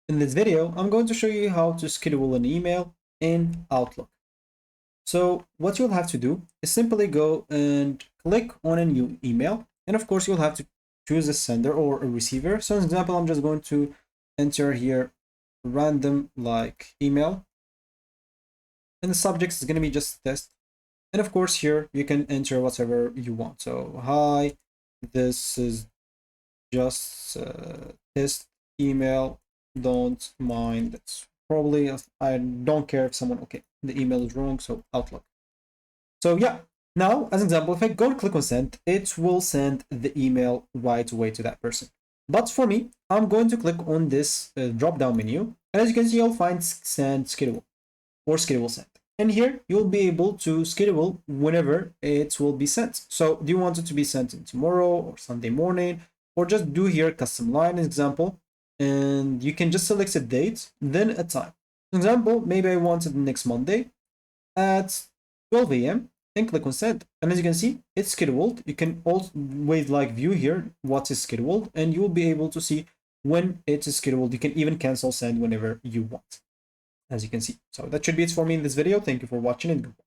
In this video, I'm going to show you how to schedule an email in Outlook. So what you'll have to do is simply go and click on a new email. And of course, you'll have to choose a sender or a receiver. So as an example, I'm just going to enter here random like email. And the subject is going to be just test. And of course, here you can enter whatever you want. So, hi, this is just test email. Don't mind. It's probably, I don't care if someone, okay, the email is wrong. So Outlook. So yeah, now as an example, if I go and click on send, it will send the email right away to that person. But for me, I'm going to click on this drop down menu. And as you can see, you'll find send schedule or schedule send. And here you'll be able to schedule whenever it will be sent. So do you want it to be sent in tomorrow or Sunday morning, or just do here custom line example, and you can just select a date, then a time. For example, maybe I want it next Monday at 12 a.m. and click on send. And as you can see, it's scheduled. You can always like view here what is scheduled, and you will be able to see when it is scheduled. You can even cancel send whenever you want, as you can see. So that should be it for me in this video. Thank you for watching and goodbye.